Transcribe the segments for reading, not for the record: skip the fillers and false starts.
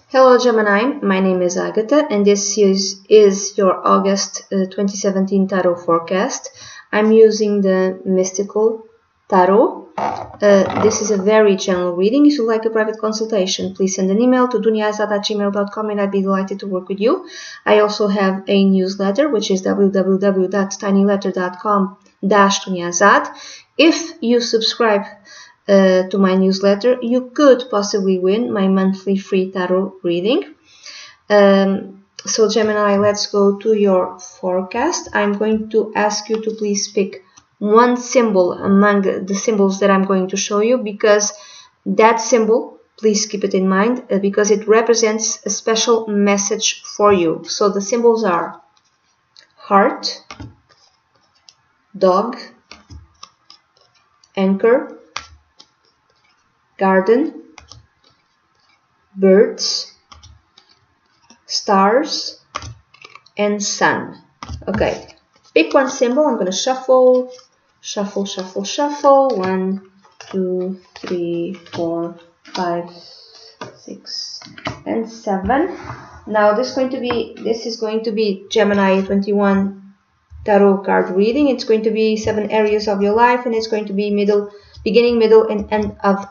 Hello Gemini, my name is Agatha and this is your August 2017 Tarot forecast. I'm using the Mystical Tarot. This is a very general reading. If you like a private consultation, please send an email to dunyazade@gmail.com and I'd be delighted to work with you. I also have a newsletter which is www.tinyletter.com/dunyazade. If you subscribe to my newsletter, you could possibly win my monthly free tarot reading. So Gemini, let's go to your forecast. I'm going to ask you to please pick one symbol among the symbols that I'm going to show you, because that symbol, please keep it in mind, because it represents a special message for you. So the symbols are heart, dog, anchor, garden, birds, stars, and sun. Okay, pick one symbol. I'm going to shuffle. 1, 2, 3, 4, 5, 6, and 7. Now this is going to be Gemini 21 tarot card reading. It's going to be 7 areas of your life, and it's going to be beginning, middle, and end of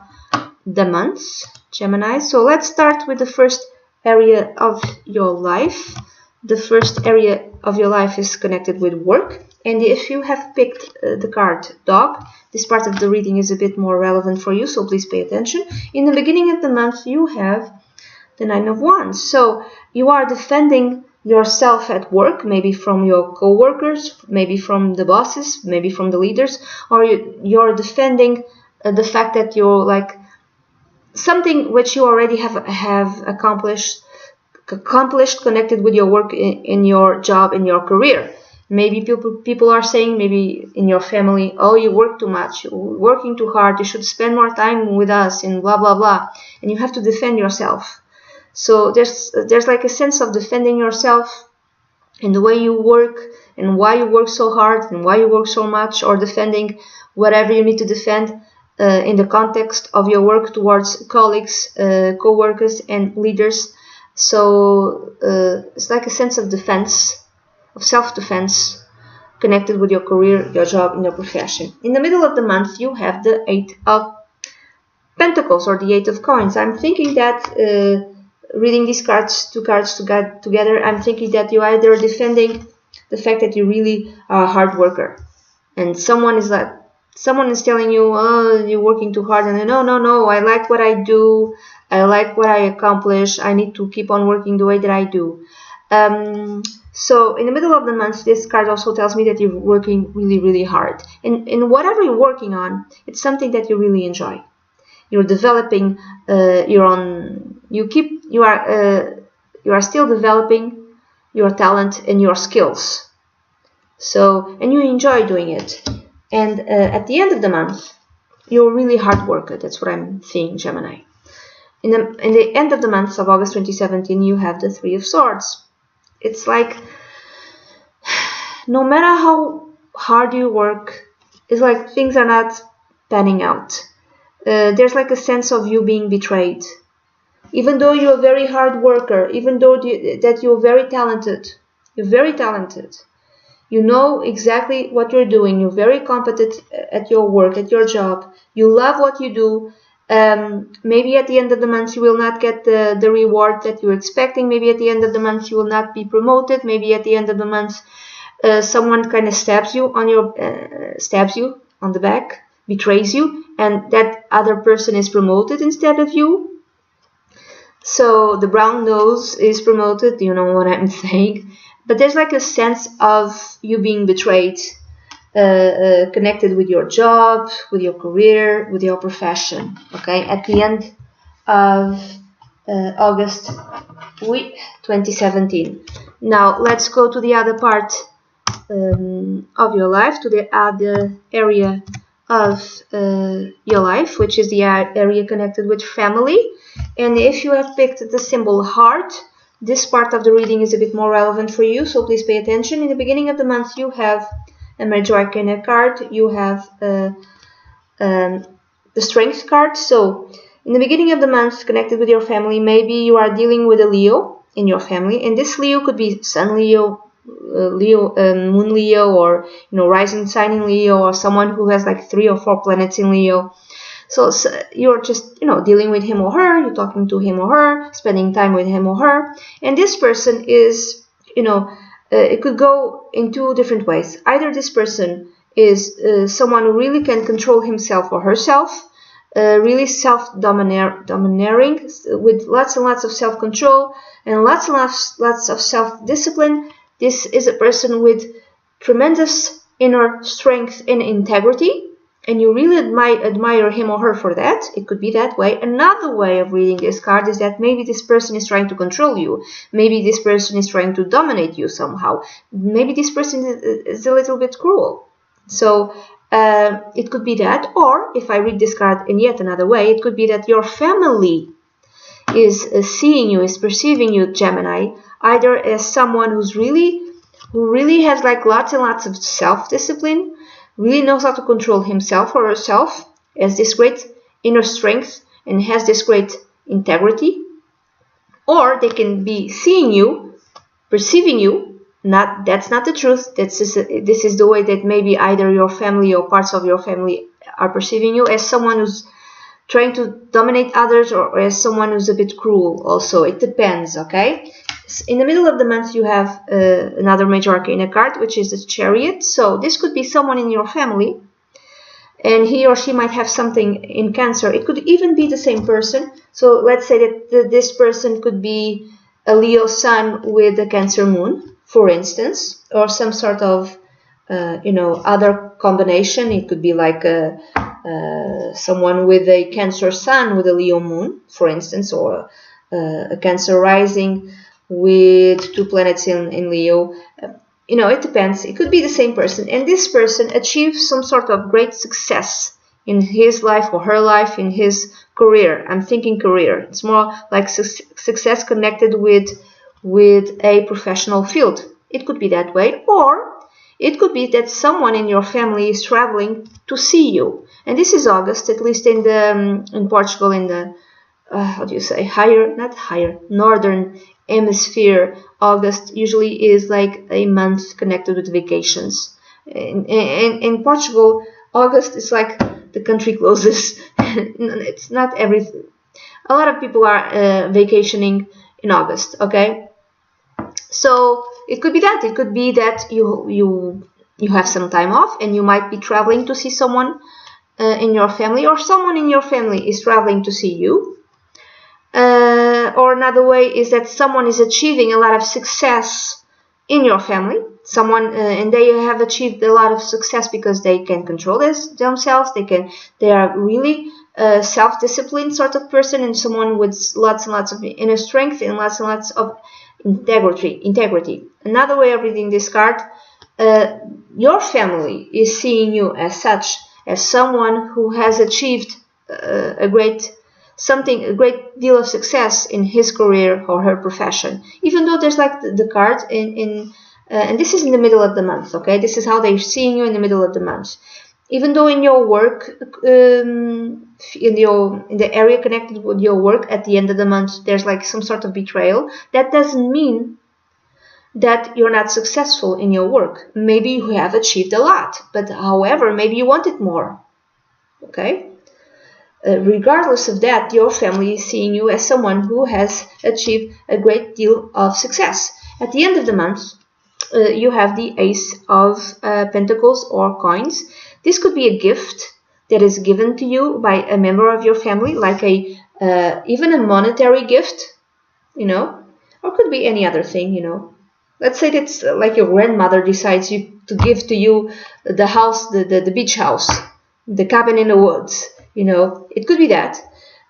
the months, Gemini. So let's start with the first area of your life. The first area of your life is connected with work, and if you have picked the card dog, this part of the reading is a bit more relevant for you, so please pay attention. In the beginning of the month you have the 9 of Wands, so you are defending yourself at work, maybe from your co-workers, maybe from the bosses, maybe from the leaders, or you're defending the fact that you're like something which you already have accomplished connected with your work in your job, in your career. Maybe people are saying, maybe in your family, oh, you work too much, you're working too hard, you should spend more time with us, and blah blah blah, and you have to defend yourself. So there's like a sense of defending yourself in the way you work and why you work so hard and why you work so much, or defending whatever you need to defend in the context of your work towards colleagues, co-workers, and leaders. So it's like a sense of defense, of self-defense, connected with your career, your job, and your profession. In the middle of the month, you have the 8 of Pentacles, or the 8 of Coins. I'm thinking that reading these two cards together, I'm thinking that you're either defending the fact that you really are a hard worker, and someone is telling you, oh, you're working too hard, and no, I like what I do, I like what I accomplish, I need to keep on working the way that I do. So in the middle of the month, this card also tells me that you're working really, really hard. And whatever you're working on, it's something that you really enjoy. You're developing you are still developing your talent and your skills. So, and you enjoy doing it. And at the end of the month, you're a really hard worker. That's what I'm seeing, Gemini. In the end of the month of August 2017, you have the 3 of Swords. It's like, no matter how hard you work, it's like things are not panning out. There's like a sense of you being betrayed. Even though you're a very hard worker, even though that you're very talented, you know exactly what you're doing, you're very competent at your work, at your job, you love what you do. Maybe at the end of the month you will not get the reward that you're expecting. Maybe at the end of the month you will not be promoted. Maybe at the end of the month someone kind of stabs you on the back, betrays you, and that other person is promoted instead of you. So the brown nose is promoted, you know what I'm saying. But there's like a sense of you being betrayed, connected with your job, with your career, with your profession. Okay, at the end of August 2017. Now let's go to the other part of your life, to the other area of your life, which is the area connected with family. And if you have picked the symbol heart, this part of the reading is a bit more relevant for you, so please pay attention. In the beginning of the month, you have a Major Arcana card, you have the Strength card. So in the beginning of the month, connected with your family, maybe you are dealing with a Leo in your family, and this Leo could be Sun Leo, Moon Leo, or rising sign in Leo, or someone who has like 3 or 4 planets in Leo. So you're just dealing with him or her, you're talking to him or her, spending time with him or her, and this person is it could go in 2 different ways. Either this person is someone who really can control himself or herself, really self-domineering, with lots and lots of self-control and lots of self-discipline. This is a person with tremendous inner strength and integrity, and you really admire him or her for that. It could be that way. Another way of reading this card is that maybe this person is trying to control you. Maybe this person is trying to dominate you somehow. Maybe this person is a little bit cruel. So it could be that, or if I read this card in yet another way, it could be that your family is seeing you, is perceiving you, Gemini, either as someone who really has like lots and lots of self-discipline, really knows how to control himself or herself, has this great inner strength and has this great integrity, or they can be seeing you, perceiving you. That's not the truth. This is the way that maybe either your family or parts of your family are perceiving you, as someone who's trying to dominate others, or as someone who's a bit cruel also. It depends, okay? In the middle of the month, you have another major arcana card, which is the Chariot. So this could be someone in your family, and he or she might have something in Cancer. It could even be the same person. So let's say that this person could be a Leo Sun with a Cancer Moon, for instance, or some sort of other combination. It could be like someone with a Cancer Sun with a Leo Moon, for instance, or a Cancer Rising with 2 planets in Leo. It depends. It could be the same person, and this person achieves some sort of great success in his life or her life, in his career. I'm thinking career. It's more like success connected with a professional field. It could be that way, or it could be that someone in your family is traveling to see you. And this is August, at least in Portugal, in the northern hemisphere. August usually is like a month connected with vacations. In Portugal, August is like the country closes. It's not everything. A lot of people are vacationing in August, okay? So it could be that. It could be that you have some time off and you might be traveling to see someone in your family, or someone in your family is traveling to see you. Or another way is that someone is achieving a lot of success in your family. And they have achieved a lot of success because they can control themselves. They are really self-disciplined sort of person, and someone with lots and lots of inner strength and lots of integrity. Another way of reading this card, your family is seeing you as such, as someone who has achieved a great deal of success in his career or her profession. Even though there's like the card and this is in the middle of the month, okay? This is how they're seeing you in the middle of the month. Even though in your work, in the area connected with your work, at the end of the month, there's like some sort of betrayal. That doesn't mean that you're not successful in your work. Maybe you have achieved a lot, but however, maybe you wanted more, okay? Regardless of that, your family is seeing you as someone who has achieved a great deal of success. At the end of the month, you have the Ace of Pentacles or coins. This could be a gift that is given to you by a member of your family, like even a monetary gift, or could be any other thing, Let's say that's like your grandmother decides to give to you the house, the beach house, the cabin in the woods. It could be that,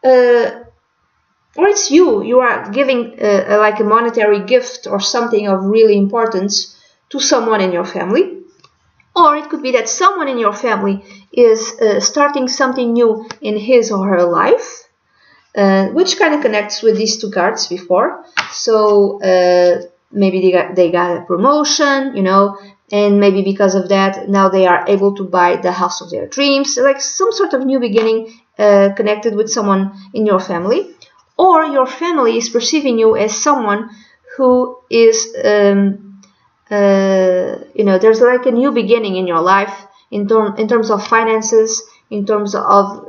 or it's you are giving like a monetary gift or something of really importance to someone in your family, or it could be that someone in your family is starting something new in his or her life, which kind of connects with these 2 cards before. So maybe they got a promotion, and maybe because of that, now they are able to buy the house of their dreams, like some sort of new beginning connected with someone in your family, or your family is perceiving you as someone who is, there's like a new beginning in your life in terms of finances, in terms of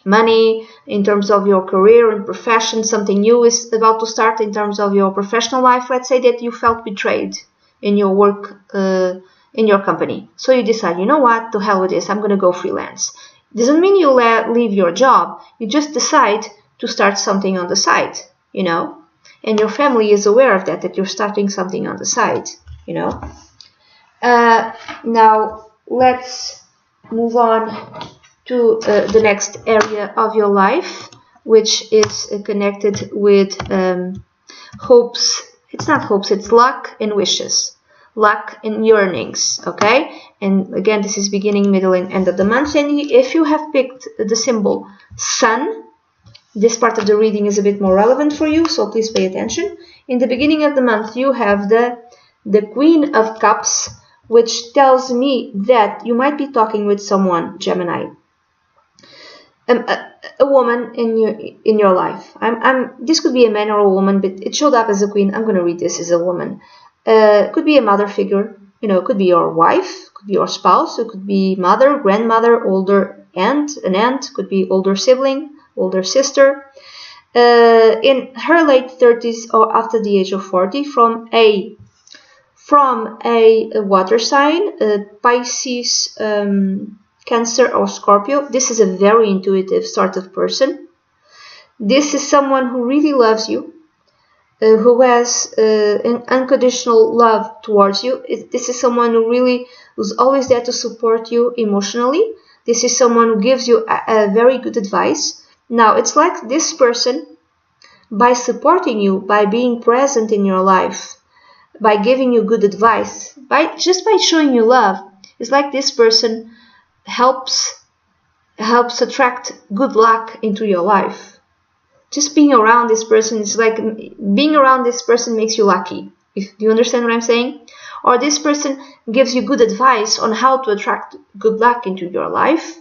money, in terms of your career and profession. Something new is about to start in terms of your professional life. Let's say that you felt betrayed in your work, in your company. So you decide, you know what, to hell with this, I'm going to go freelance. Doesn't mean you leave your job. You just decide to start something on the side, and your family is aware of that you're starting something on the side, Now let's move on to the next area of your life, which is connected with hopes. It's not hopes, it's luck and wishes, luck and yearnings, okay? And again, this is beginning, middle, and end of the month. And if you have picked the symbol sun, this part of the reading is a bit more relevant for you, so please pay attention. In the beginning of the month, you have the Queen of Cups, which tells me that you might be talking with someone, Gemini, a woman in your life. This could be a man or a woman, but it showed up as a queen. I'm going to read this as a woman. Could be a mother figure, it could be your wife, could be your spouse, it could be mother, grandmother, older aunt, an aunt, could be older sibling, older sister, in her late 30s or after the age of 40, from a water sign, Pisces, Cancer, or Scorpio. This is a very intuitive sort of person. This is someone who really loves you, who has an unconditional love towards you. This is someone who's always there to support you emotionally. This is someone who gives you a very good advice. Now, it's like this person, by supporting you, by being present in your life, by giving you good advice, by showing you love, it's like this person helps attract good luck into your life. Just being around this person is like being around this person makes you lucky. Do you understand what I'm saying? Or this person gives you good advice on how to attract good luck into your life.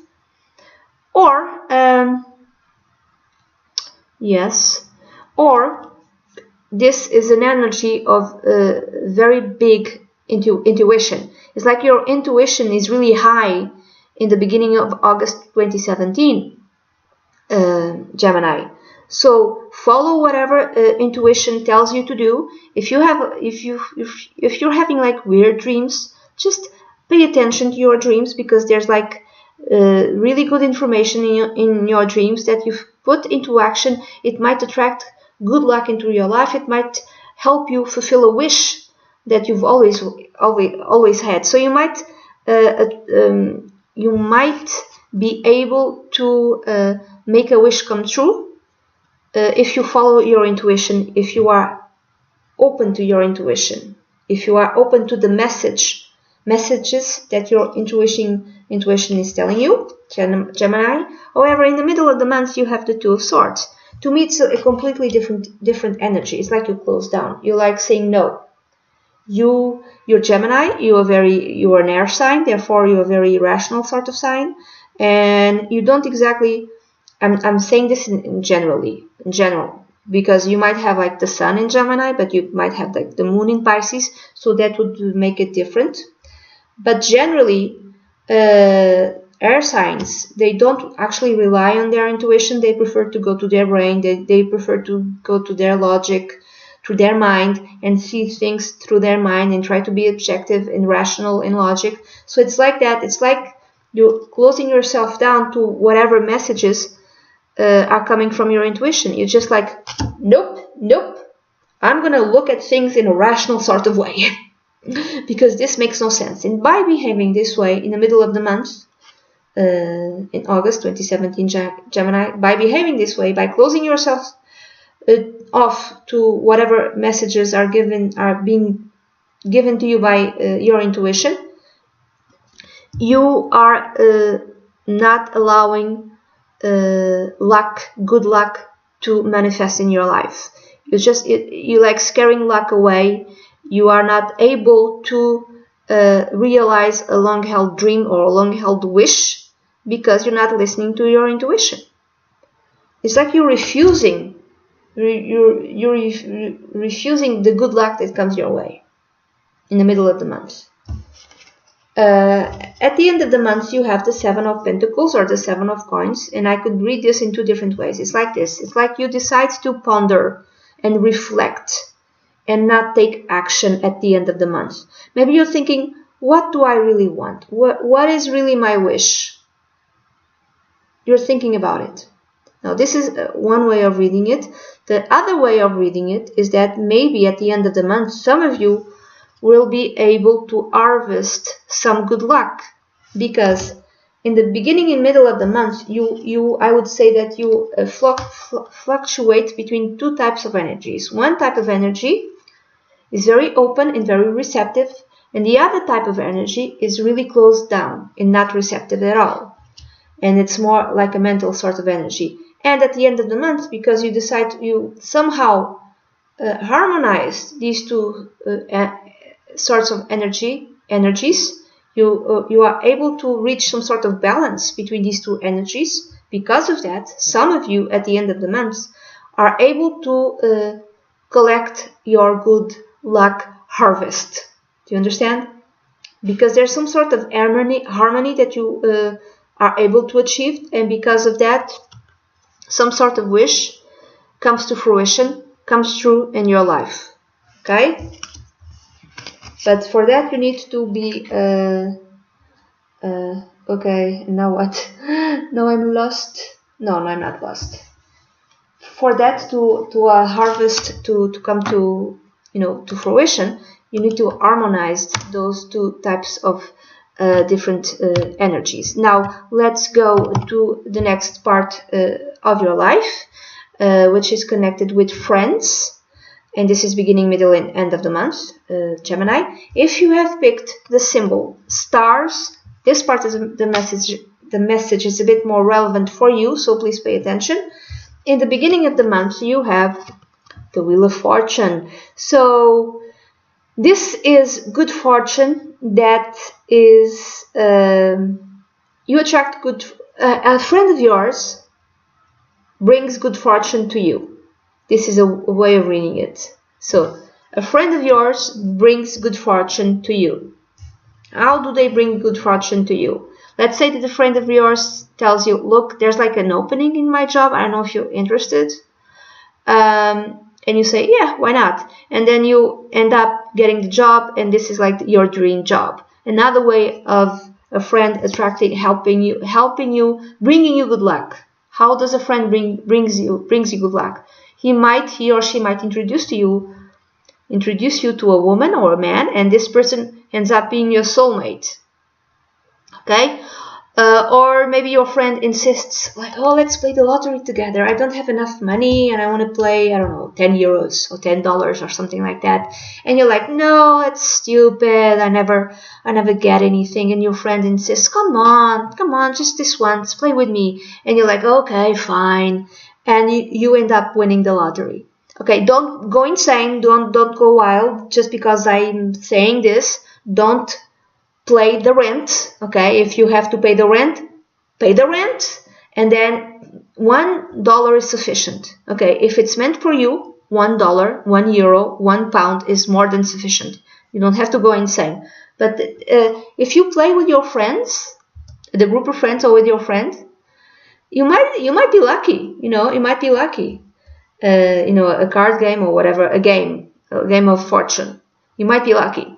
Or or this is an energy of very big intuition. It's like your intuition is really high in the beginning of August 2017, Gemini. So follow whatever intuition tells you to do. If you're having like weird dreams, just pay attention to your dreams, because there's like really good information in your dreams that you've put into action. It might attract good luck into your life. It might help you fulfill a wish that you've always had. So you might be able to make a wish come true if you follow your intuition, if you are open to your intuition, if you are open to the messages that your intuition is telling you, Gemini. However, in the middle of the month, you have the Two of Swords. To me, it's a completely different energy. It's like you close down. You like saying no. You're Gemini. You're an air sign. Therefore, you're a very rational sort of sign, and you don't exactly. I'm saying this in general, because you might have like the sun in Gemini, but you might have like the moon in Pisces, so that would make it different. But generally, air signs, they don't actually rely on their intuition. They prefer to go to their brain. They prefer to go to their logic, through their mind, and see things through their mind and try to be objective and rational in logic. So it's like that. It's like you're closing yourself down to whatever messages are coming from your intuition. You're just like, nope, I'm going to look at things in a rational sort of way because this makes no sense. And by behaving this way in the middle of the month, in August 2017, Gemini, by behaving this way, by closing yourself off to whatever messages are being given to you by your intuition, you are not allowing good luck to manifest in your life. You like scaring luck away. You are not able to realize a long-held dream or a long-held wish because you're not listening to your intuition. It's like you're refusing refusing the good luck that comes your way in the middle of the month. At the end of the month, you have the Seven of Pentacles or the Seven of Coins, and I could read this in two different ways. It's like this. It's like you decide to ponder and reflect and not take action at the end of the month. Maybe you're thinking, what do I really want? What is really my wish? You're thinking about it. Now, this is one way of reading it. The other way of reading it is that maybe at the end of the month, some of you will be able to harvest some good luck, because in the beginning and middle of the month, I would say that you fluctuate between two types of energies. One type of energy is very open and very receptive, and the other type of energy is really closed down and not receptive at all. And it's more like a mental sort of energy. And at the end of the month, because you somehow harmonize these two sorts of energies, you are able to reach some sort of balance between these two energies. Because of that, some of you at the end of the month are able to collect your good luck harvest. Do you understand? Because there's some sort of harmony that you are able to achieve, and because of that, some sort of wish comes to fruition, comes true in your life. Okay? But for that you need to be okay, now what? Now I'm lost. No, I'm not lost. For that to harvest to come to to fruition, you need to harmonize those two types of different energies. Now let's go to the next part of your life, which is connected with friends. And this is beginning, middle, and end of the month, Gemini. If you have picked the symbol stars, this part is the message. The message is a bit more relevant for you, so please pay attention. In the beginning of the month, you have the Wheel of Fortune. So this is good fortune. That is, you attract good. A friend of yours brings good fortune to you. This is a way of reading it. So, a friend of yours brings good fortune to you. How do they bring good fortune to you? Let's say that a friend of yours tells you, look, there's like an opening in my job. I don't know if you're interested. And you say, yeah, why not? And then you end up getting the job, and this is like your dream job. Another way of a friend helping you, bringing you good luck. How does a friend brings you good luck? He or she might introduce you to a woman or a man, and this person ends up being your soulmate. Okay? Or maybe your friend insists, like, oh, let's play the lottery together. I don't have enough money and I want to play, I don't know, 10 euros or $10 or something like that. And you're like, no, that's stupid. I never get anything. And your friend insists, come on, just this once, play with me. And you're like, okay, fine. And you end up winning the lottery. Okay, don't go insane. Don't go wild just because I'm saying this. Don't play the rent. Okay, if you have to pay the rent, and then $1 is sufficient. Okay, if it's meant for you, $1, €1, £1 is more than sufficient. You don't have to go insane. But if you play with your friends, the group of friends, or with your friend, you might be lucky. You might be lucky. A card game or whatever, a game of fortune. You might be lucky.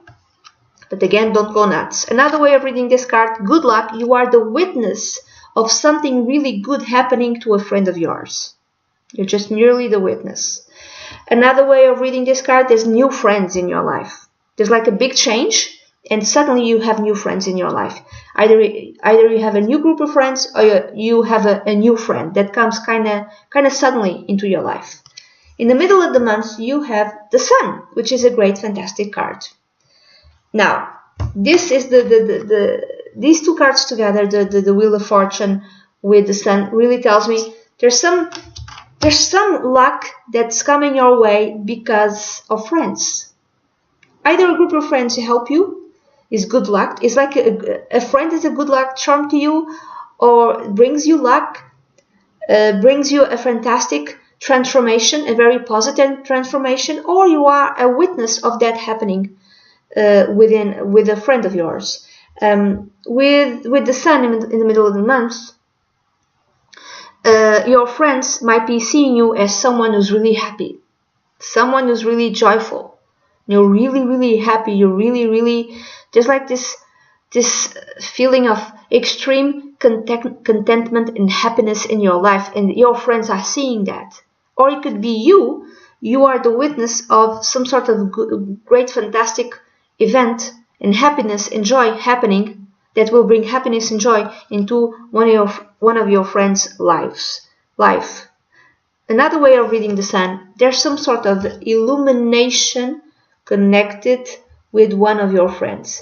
But again, don't go nuts. Another way of reading this card, good luck. You are the witness of something really good happening to a friend of yours. You're just merely the witness. Another way of reading this card, there's new friends in your life. There's like a big change, and suddenly you have new friends in your life. Either you have a new group of friends, or you have a new friend that comes kind of suddenly into your life. In the middle of the month, you have the Sun, which is a great, fantastic card. Now, this is these two cards together, the Wheel of Fortune with the Sun, really tells me there's some luck that's coming your way because of friends. Either a group of friends who help you is good luck. It's like a friend is a good luck charm to you, or brings you luck, brings you a fantastic transformation, a very positive transformation, or you are a witness of that happening with a friend of yours. With the sun in the middle of the month, your friends might be seeing you as someone who's really happy, someone who's really joyful. You're really happy. You're really just like this feeling of extreme contentment and happiness in your life, and your friends are seeing that. Or it could be you are the witness of some sort of great fantastic event and happiness and joy happening that will bring happiness and joy into one of your friends' life. Another way of reading the sun, there's some sort of illumination connected with one of your friends.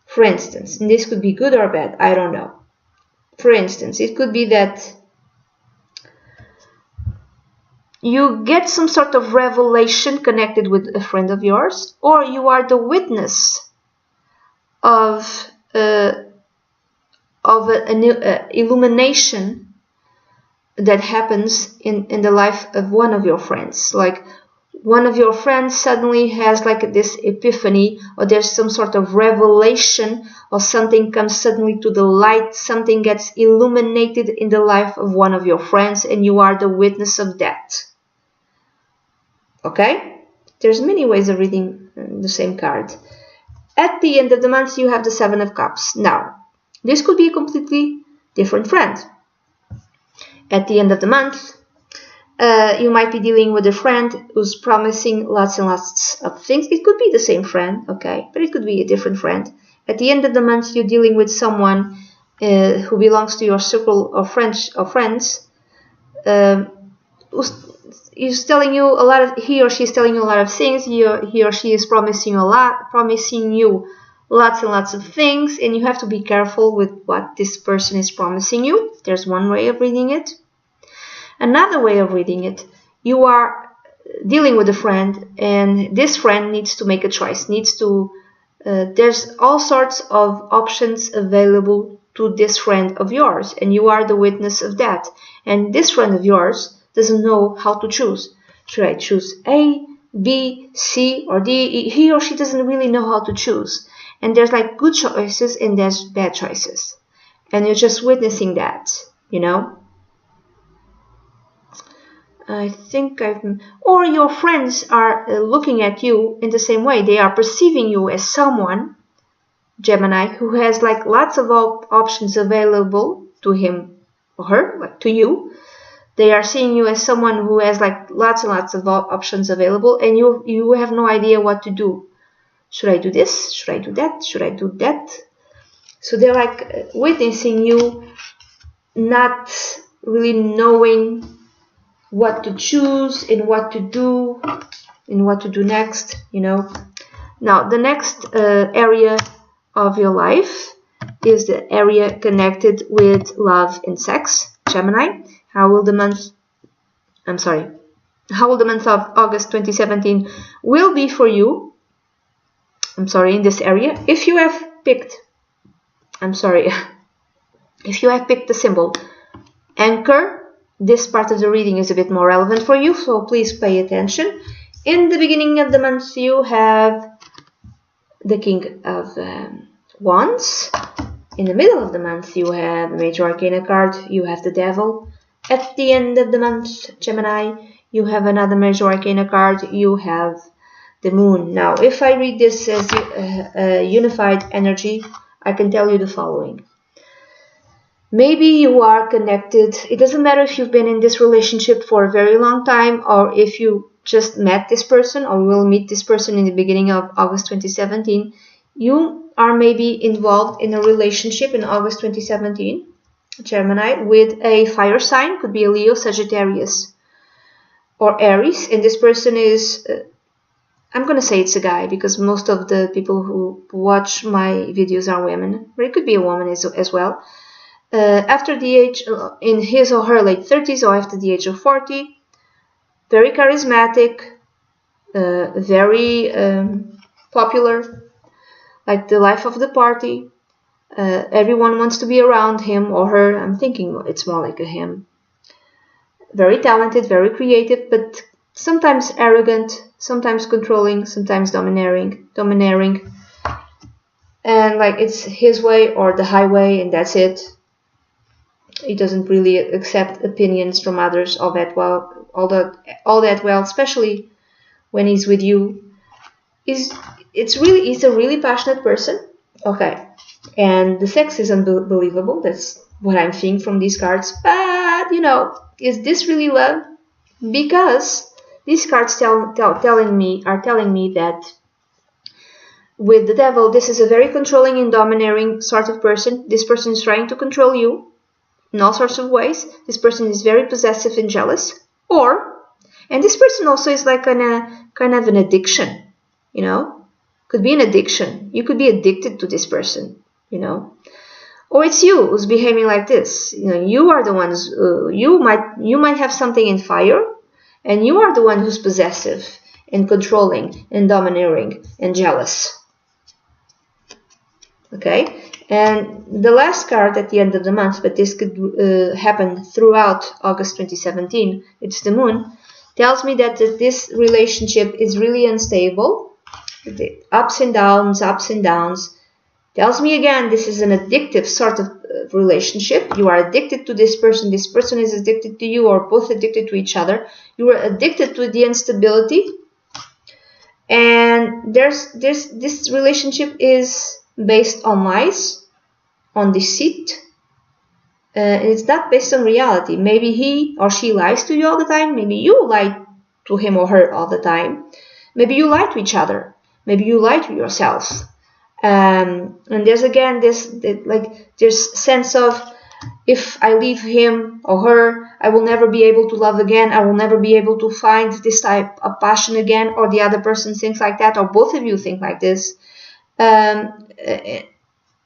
For instance, and this could be good or bad, I don't know. For instance, it could be that you get some sort of revelation connected with a friend of yours, or you are the witness of an illumination that happens in the life of one of your friends. Like one of your friends suddenly has like this epiphany, or there's some sort of revelation, or something comes suddenly to the light, something gets illuminated in the life of one of your friends, and you are the witness of that. Okay? There's many ways of reading the same card. At the end of the month, you have the Seven of Cups. Now, this could be a completely different friend. At the end of the month, you might be dealing with a friend who's promising lots and lots of things. It could be the same friend, okay, but it could be a different friend. At the end of the month, you're dealing with someone who belongs to your circle of friends, who's telling you a lot of, he or she is telling you a lot of things. He or she is promising you lots and lots of things, and you have to be careful with what this person is promising you. There's one way of reading it. Another way of reading it, you are dealing with a friend, and this friend needs to make a choice, there's all sorts of options available to this friend of yours, and you are the witness of that. And this friend of yours doesn't know how to choose. Should I choose A, B, C, or D? He or she doesn't really know how to choose. And there's like good choices and there's bad choices. And you're just witnessing that, you know? I think or your friends are looking at you in the same way. They are perceiving you as someone, Gemini, who has like lots of options available to him or her, like to you. They are seeing you as someone who has like lots and lots of options available, and you have no idea what to do. Should I do this? Should I do that? Should I do that? So they're like witnessing you not really knowing what to choose and what to do next, you know. Now the next area of your life is the area connected with love and sex, Gemini. How will the month of August 2017 will be for you? In this area. If you have picked the symbol Anchor, this part of the reading is a bit more relevant for you, so please pay attention. In the beginning of the month, you have the King of Wands. In the middle of the month, you have the Major Arcana card, you have the Devil. At the end of the month, Gemini, you have another Major Arcana card, you have the Moon. Now, if I read this as a unified energy, I can tell you the following. Maybe you are connected. It doesn't matter if you've been in this relationship for a very long time, or if you just met this person or will meet this person in the beginning of August 2017. You are maybe involved in a relationship in August 2017, Gemini, with a fire sign. Could be a Leo, Sagittarius, or Aries. And this person is, I'm going to say it's a guy, because most of the people who watch my videos are women. But it could be a woman as well. After the age, in his or her late 30s or after the age of 40, very charismatic, very popular, like the life of the party, Everyone wants to be around him or her. I'm thinking it's more like a him. Very talented, very creative, but sometimes arrogant, sometimes controlling, sometimes domineering. And like it's his way or the highway, and that's it. He doesn't really accept opinions from others all that well, especially when he's with you. He's a really passionate person. Okay. And the sex is unbelievable. That's what I'm seeing from these cards. But, is this really love? Because these cards are telling me that with the devil, this is a very controlling and domineering sort of person. This person is trying to control you in all sorts of ways. This person is very possessive and jealous. And this person also is like kind of an addiction, Could be an addiction. You could be addicted to this person, Or it's you who's behaving like this. You are the ones. You might have something in fire, and you are the one who's possessive and controlling and domineering and jealous. Okay, and the last card at the end of the month, but this could happen throughout August 2017. It's the Moon. Tells me that this relationship is really unstable. The ups and downs. Tells me again, this is an addictive sort of relationship. You are addicted to this person is addicted to you, or both addicted to each other. You are addicted to the instability. And this relationship is based on lies, on deceit. It's not based on reality. Maybe he or she lies to you all the time. Maybe you lie to him or her all the time. Maybe you lie to each other. Maybe you lie to yourself. And there's again this sense of, if I leave him or her, I will never be able to love again. I will never be able to find this type of passion again. Or the other person thinks like that, or both of you think like this.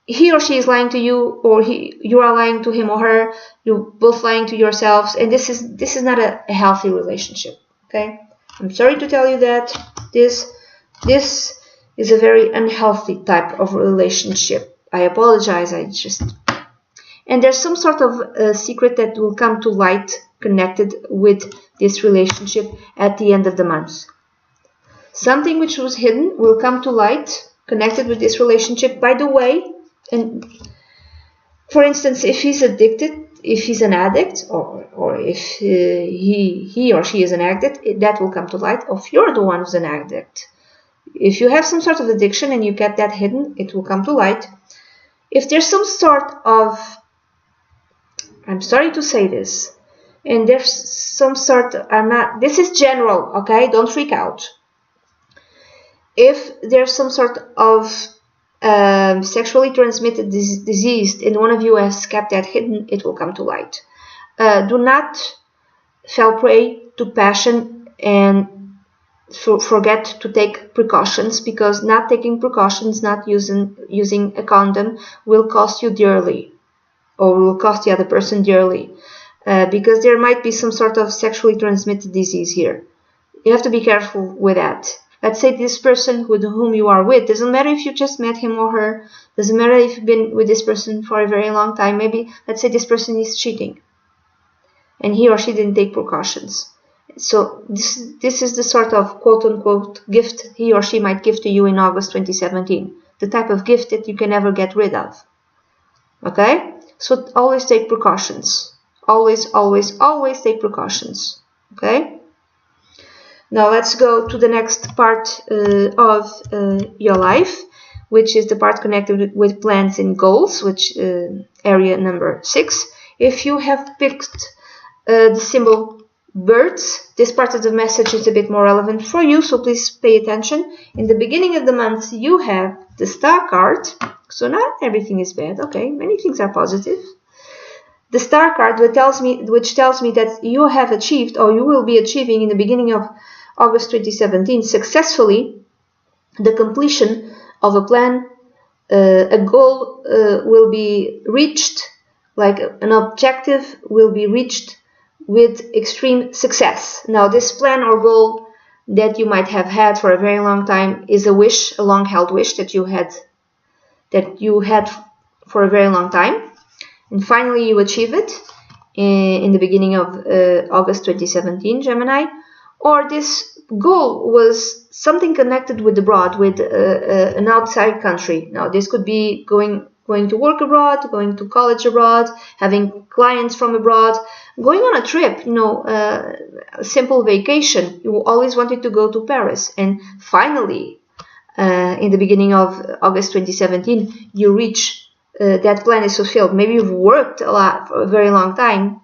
He or she is lying to you, or you are lying to him or her. You're both lying to yourselves, and this is not a healthy relationship. Okay, I'm sorry to tell you that this is a very unhealthy type of relationship. I apologize. And there's some sort of secret that will come to light connected with this relationship at the end of the month. Something which was hidden will come to light connected with this relationship. By the way, and for instance, if he's addicted, if he's an addict, or if he or she is an addict, that will come to light. Or if you're the one who's an addict, if you have some sort of addiction and you kept that hidden, it will come to light. If there's some sort of, I'm sorry to say this, and there's some sort of, this is general, okay? Don't freak out. If there's some sort of sexually transmitted disease and one of you has kept that hidden, it will come to light. Do not fall prey to passion and forget to take precautions, because not taking precautions, not using a condom will cost you dearly, or will cost the other person dearly, because there might be some sort of sexually transmitted disease here. You have to be careful with that. Let's say this person with whom you are with, doesn't matter if you just met him or her, doesn't matter if you've been with this person for a very long time. Maybe, let's say this person is cheating and he or she didn't take precautions. So this is the sort of quote-unquote gift he or she might give to you in August 2017. The type of gift that you can never get rid of. Okay? So always take precautions. Always take precautions. Okay? Now let's go to the next part of your life, which is the part connected with plans and goals, which area number 6. If you have picked the symbol birds, this part of the message is a bit more relevant for you, so please pay attention. In the beginning of the month, you have the star card, so not everything is bad, okay? Many things are positive. The star card, which tells me that you have achieved, or you will be achieving in the beginning of August 2017 successfully the completion of a plan. A goal will be reached, like an objective will be reached with extreme success. Now this plan or goal that you might have had for a very long time is a wish, a long held wish that you had for a very long time, and finally you achieve it in the beginning of August 2017, Gemini. Or this goal was something connected with abroad, with an outside country. Now this could be going to work abroad, going to college abroad, having clients from abroad, going on a trip, a simple vacation. You always wanted to go to Paris, and finally in the beginning of August 2017 you reach that plan is fulfilled. Maybe you've worked a lot for a very long time,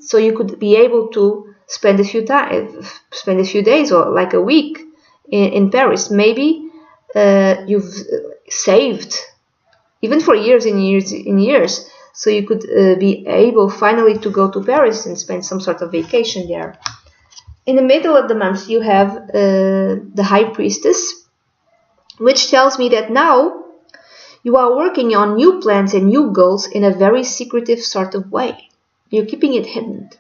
so you could be able to spend a few days or like a week in Paris. Maybe you've saved even for years and years, so you could be able finally to go to Paris and spend some sort of vacation there. In the middle of the month you have the High Priestess, which tells me that now you are working on new plans and new goals in a very secretive sort of way. You're keeping it hidden.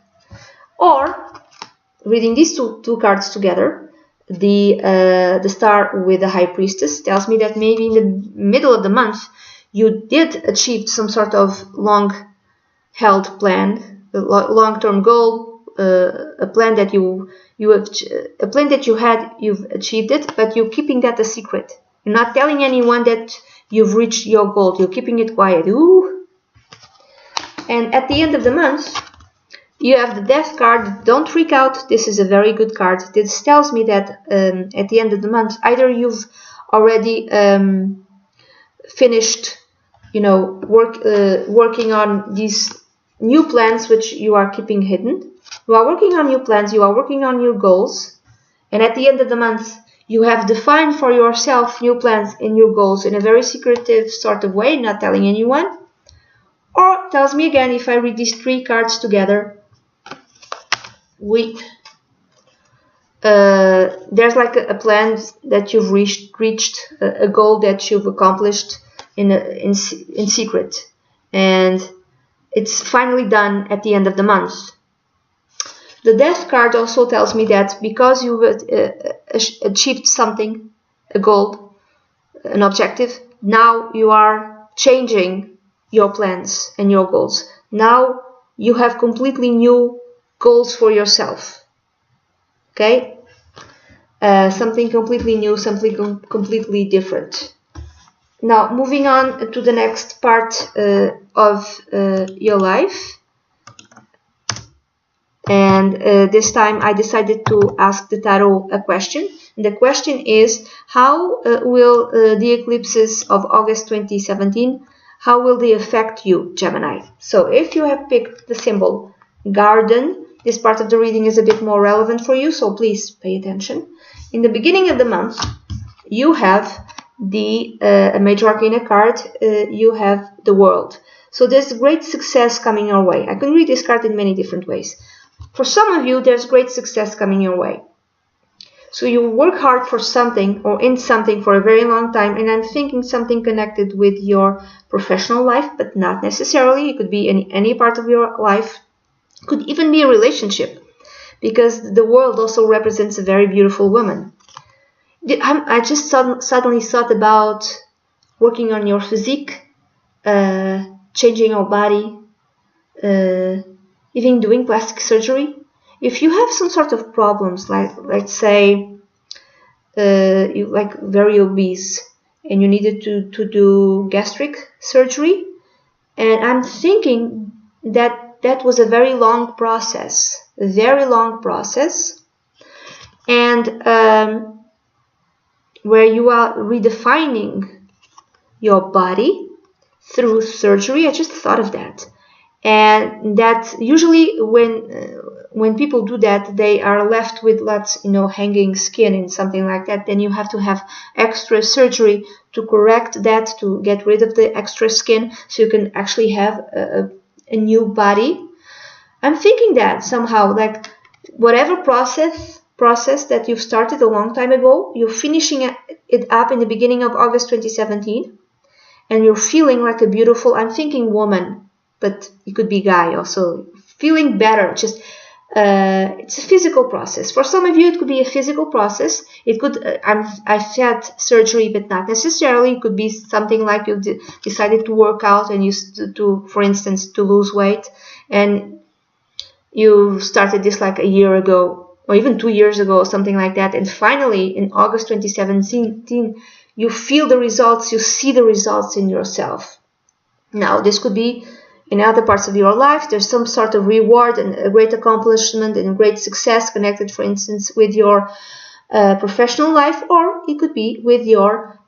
Or, reading these two cards together, the Star with the High Priestess tells me that maybe in the middle of the month you did achieve some sort of long-held plan, a long-term goal, a plan that you've achieved it, but you're keeping that a secret. You're not telling anyone that you've reached your goal. You're keeping it quiet. Ooh. And at the end of the month, you have the Death card. Don't freak out. This is a very good card. This tells me that at the end of the month, either you've already finished, working on these new plans which you are keeping hidden. You are working on new plans. You are working on new goals. And at the end of the month, you have defined for yourself new plans and new goals in a very secretive sort of way, not telling anyone. Or tells me again, if I read these three cards together, there's like a plan that you've reached, a goal that you've accomplished in secret, and it's finally done at the end of the month. The Death card also tells me that because you've achieved something, a goal, an objective, now you are changing your plans and your goals. Now you have completely new goals for yourself. Okay? Something completely new, something completely different. Now, moving on to the next part of your life. And this time I decided to ask the tarot a question. And the question is, how will the eclipses of August 2017, how will they affect you, Gemini? So if you have picked the symbol garden, this part of the reading is a bit more relevant for you, so please pay attention. In the beginning of the month, you have the Major Arcana card, you have the World. So there's great success coming your way. I can read this card in many different ways. For some of you, there's great success coming your way. So you work hard for something or in something for a very long time, and I'm thinking something connected with your professional life, but not necessarily. It could be any part of your life. It could even be a relationship, because the World also represents a very beautiful woman. I just suddenly thought about working on your physique, changing your body, even doing plastic surgery. If you have some sort of problems, like let's say you're like very obese and you needed to do gastric surgery, and I'm thinking that was a very long process, and where you are redefining your body through surgery. I just thought of that. And that usually when people do that, they are left with lots, hanging skin and something like that. Then you have to have extra surgery to correct that, to get rid of the extra skin, so you can actually have a new body. I'm thinking that somehow, like whatever process that you've started a long time ago, you're finishing it up in the beginning of August 2017, and you're feeling like a beautiful, I'm thinking woman, but it could be guy also, feeling better, just It's a physical process. For some of you, it could be a physical process. It could, I've had surgery, but not necessarily. It could be something like you decided to work out and you for instance, to lose weight, and you started this like a year ago or even 2 years ago or something like that, and finally in August 2017 you feel the results, you see the results in yourself. Now this could be in other parts of your life. There's some sort of reward and a great accomplishment and great success connected, for instance, with your professional life, or it could be with your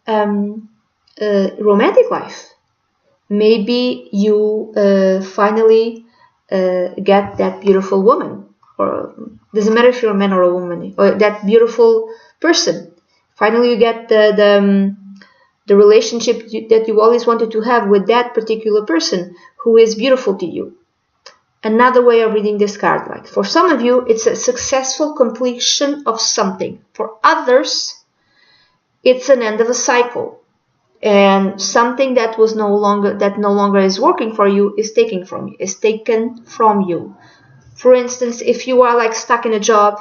romantic life. Maybe you finally get that beautiful woman, or doesn't matter if you're a man or a woman, or that beautiful person. Finally you get the relationship that you always wanted to have with that particular person who is beautiful to you. Another way of reading this card, like for some of you, it's a successful completion of something. For others, it's an end of a cycle, and something that no longer is working for you is taken from you. For instance, if you are like stuck in a job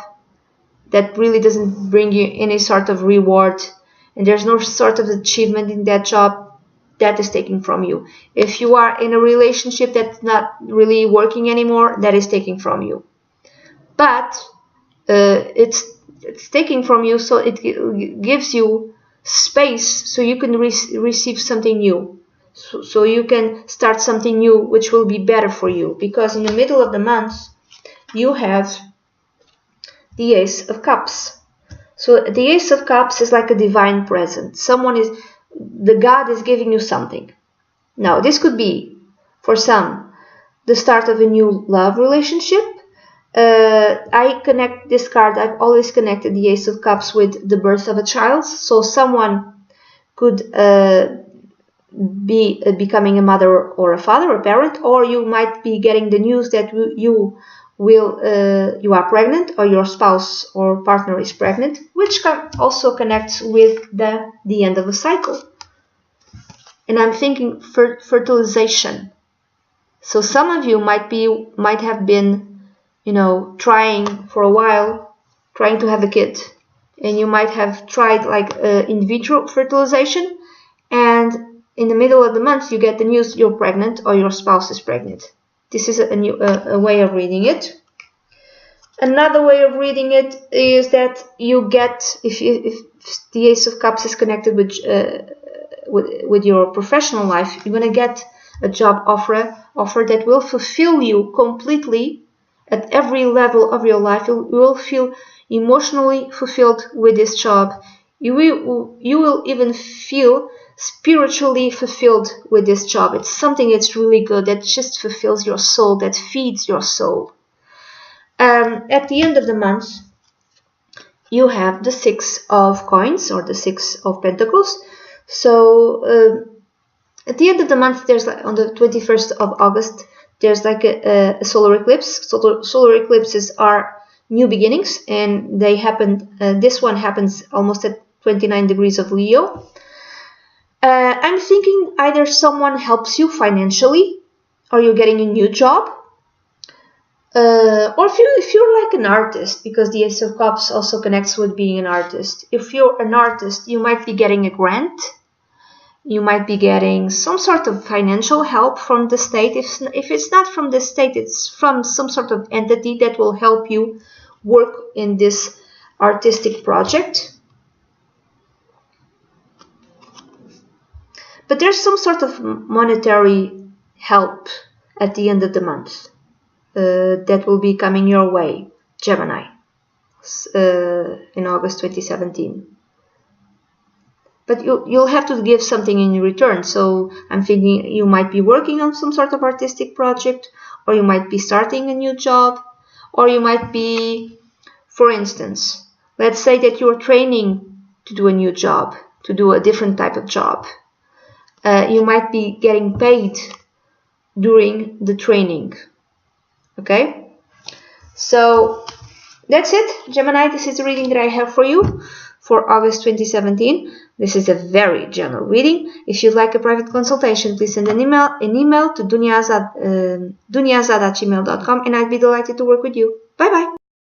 that really doesn't bring you any sort of reward, and there's no sort of achievement in that job, that is taken from you. If you are in a relationship that's not really working anymore, that is taken from you. But it's taken from you, so it gives you space so you can receive something new. So you can start something new which will be better for you, because in the middle of the month you have the Ace of Cups. So the Ace of Cups is like a divine present. The God is giving you something. Now this could be, for some, the start of a new love relationship. I connect this card, I've always connected the Ace of Cups with the birth of a child. So someone could be becoming a mother or a father, a parent, or you might be getting the news that you are pregnant, or your spouse or partner is pregnant, which also connects with the end of a cycle. And I'm thinking fertilization. So some of you might have been, trying for a while, trying to have a kid, and you might have tried like in vitro fertilization, and in the middle of the month you get the news you're pregnant or your spouse is pregnant. This is a way of reading it. Another way of reading it is that you get, if the Ace of Cups is connected with your professional life, you're going to get a job offer that will fulfill you completely at every level of your life. You will feel emotionally fulfilled with this job. You will even feel spiritually fulfilled with this job. It's something that's really good, that just fulfills your soul, that feeds your soul. At the end of the month, you have the Six of Coins, or the Six of Pentacles. So at the end of the month, there's like on the 21st of August, there's like a solar eclipse. Solar eclipses are new beginnings, and they happen. This one happens almost at 29 degrees of Leo. I'm thinking either someone helps you financially, or you're getting a new job, or if you're like an artist, because the Ace of Cups also connects with being an artist. If you're an artist, you might be getting a grant. You might be getting some sort of financial help from the state. If it's not from the state, it's from some sort of entity that will help you work in this artistic project. But there's some sort of monetary help at the end of the month that will be coming your way, Gemini, in August 2017. But you'll have to give something in return. So I'm thinking you might be working on some sort of artistic project, or you might be starting a new job, or you might be, for instance, let's say that you're training to do a new job, to do a different type of job. You might be getting paid during the training. Okay? So that's it, Gemini. This is the reading that I have for you for August 2017. This is a very general reading. If you'd like a private consultation, please send an email to dunyazade@gmail.com, and I'd be delighted to work with you. Bye bye.